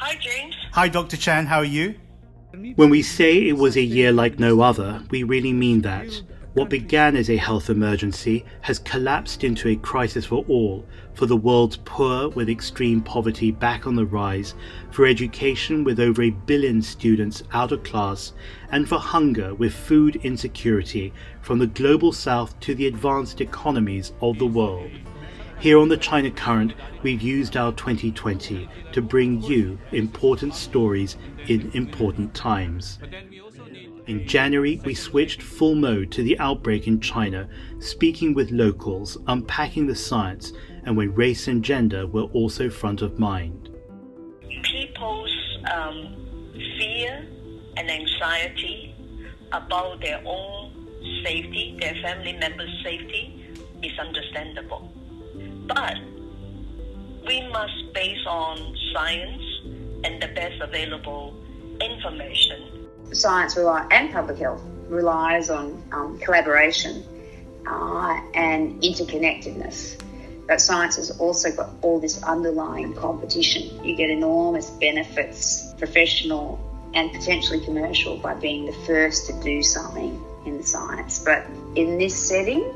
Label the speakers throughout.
Speaker 1: Hi, James.
Speaker 2: Hi, Dr. Chan. How are you?
Speaker 3: When we say it was a year like no other, we really mean that. What began as a health emergency has collapsed into a crisis for all, for the world's poor with extreme poverty back on the rise, for education with over 1 billion students out of class, and for hunger with food insecurity from the global south to the advanced economies of the world. Here on the China Current, we've used our 2020 to bring you important stories in important times. In January, we switched full mode to the outbreak in China, speaking with locals, unpacking the science, and when race and gender were also front of mind.
Speaker 1: People's fear and anxiety about their own safety, their family members' safety, is understandable. But we must base on science and the best available information.
Speaker 4: Science and public health relies on collaboration and interconnectedness. But science has also got all this underlying competition. You get enormous benefits, professional and potentially commercial, by being the first to do something in the science. But in this setting,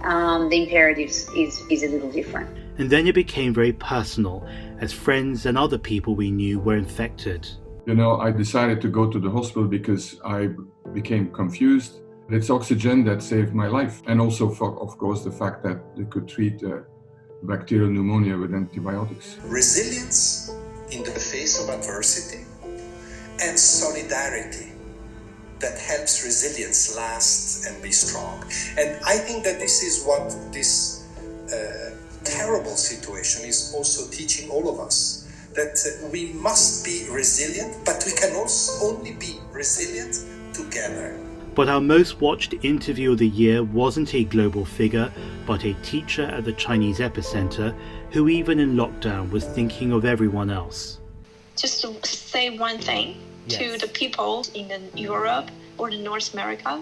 Speaker 4: the imperative is a little different.
Speaker 3: And then it became very personal, as friends and other people we knew were infected.
Speaker 5: I decided to go to the hospital because I became confused. It's oxygen that saved my life. And also, of course, the fact that they could treat bacterial pneumonia with antibiotics.
Speaker 6: Resilience in the face of adversity and solidarity that helps resilience last and be strong. And I think that this is what this terrible situation is also teaching all of us. That we must be resilient, but we can also only be resilient together.
Speaker 3: But our most watched interview of the year wasn't a global figure, but a teacher at the Chinese epicenter who even in lockdown was thinking of everyone else.
Speaker 7: Just to say one thing to the people in Europe or the North America,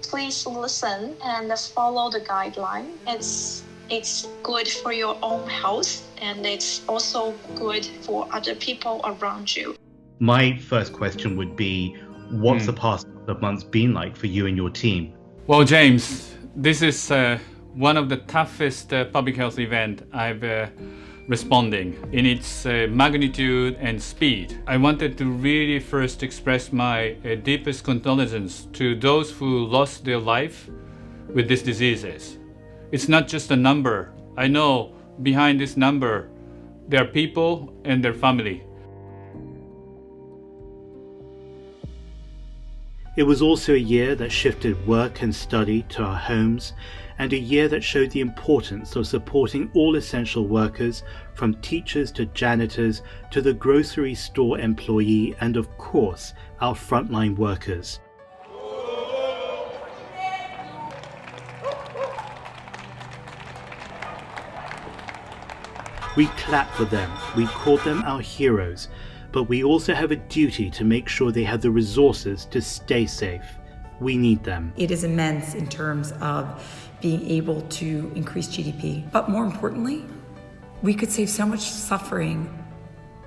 Speaker 7: please listen and follow the guideline. It's good for your own health, and it's also good for other people around you.
Speaker 2: My first question would be, what's the past couple of months been like for you and your team?
Speaker 8: Well, James, this is one of the toughest public health events I've responding in its magnitude and speed. I wanted to really first express my deepest condolences to those who lost their life with these diseases. It's not just a number. I know behind this number, there are people and their family.
Speaker 3: It was also a year that shifted work and study to our homes, and a year that showed the importance of supporting all essential workers, from teachers to janitors to the grocery store employee, and of course, our frontline workers. We clap for them, we call them our heroes, but we also have a duty to make sure they have the resources to stay safe. We need them.
Speaker 9: It is immense in terms of being able to increase GDP. But more importantly, we could save so much suffering,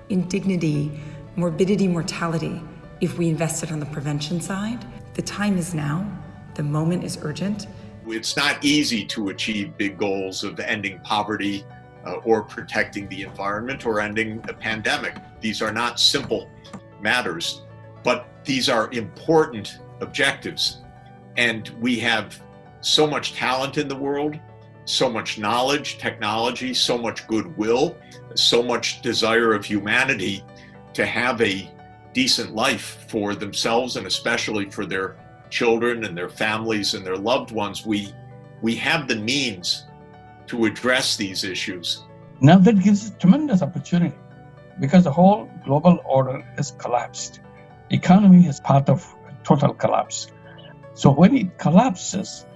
Speaker 9: indignity, morbidity, mortality if we invested on the prevention side. The time is now. The moment is urgent.
Speaker 10: It's not easy to achieve big goals of ending poverty or protecting the environment or ending the pandemic. These are not simple matters, but these are important objectives. And we have so much talent in the world, so much knowledge, technology, so much goodwill, so much desire of humanity to have a decent life for themselves and especially for their children and their families and their loved ones. We have the means to address these issues.
Speaker 11: Now that gives a tremendous opportunity because the whole global order has collapsed. Economy is part of total collapse. So when it collapses,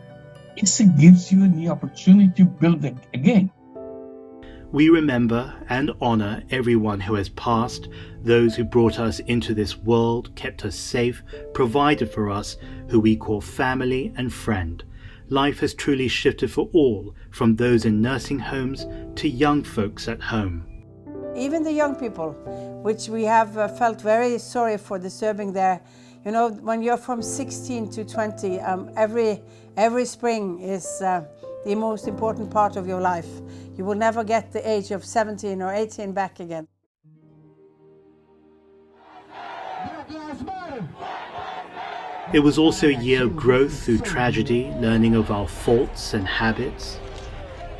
Speaker 11: it gives you the opportunity to build it again.
Speaker 3: We remember and honor everyone who has passed, those who brought us into this world, kept us safe, provided for us, who we call family and friend. Life has truly shifted for all, from those in nursing homes to young folks at home.
Speaker 12: even the young people, which we have felt very sorry for disturbing their, you know, when you're from 16 to 20, every spring is the most important part of your life. You will never get the age of 17 or 18 back again.
Speaker 3: It was also a year of growth through tragedy, learning of our faults and habits.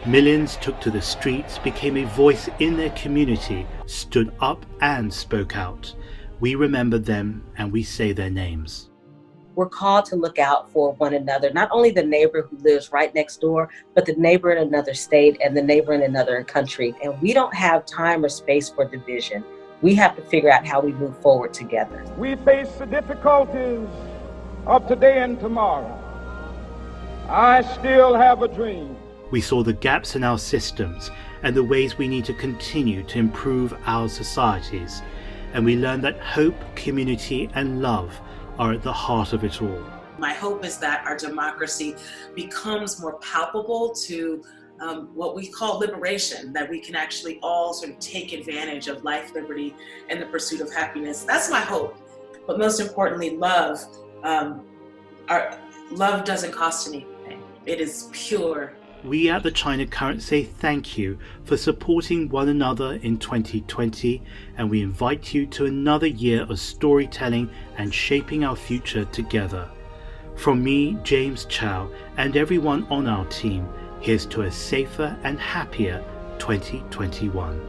Speaker 3: Millions took to the streets, became a voice in their community, stood up and spoke out. We remember them and we say their names.
Speaker 13: We're called to look out for one another, not only the neighbor who lives right next door, but the neighbor in another state and the neighbor in another country. And we don't have time or space for division. We have to figure out how we move forward together.
Speaker 14: We face the difficulties of today and tomorrow. I still have a dream.
Speaker 3: We saw the gaps in our systems and the ways we need to continue to improve our societies. And we learned that hope, community, and love are at the heart of it all.
Speaker 15: My hope is that our democracy becomes more palpable to what we call liberation, that we can actually all sort of take advantage of life, liberty, and the pursuit of happiness. That's my hope. But most importantly, love. Love doesn't cost anything. It is pure.
Speaker 3: We at the China Current say thank you for supporting one another in 2020, and we invite you to another year of storytelling and shaping our future together. From me, James Chow, and everyone on our team, here's to a safer and happier 2021.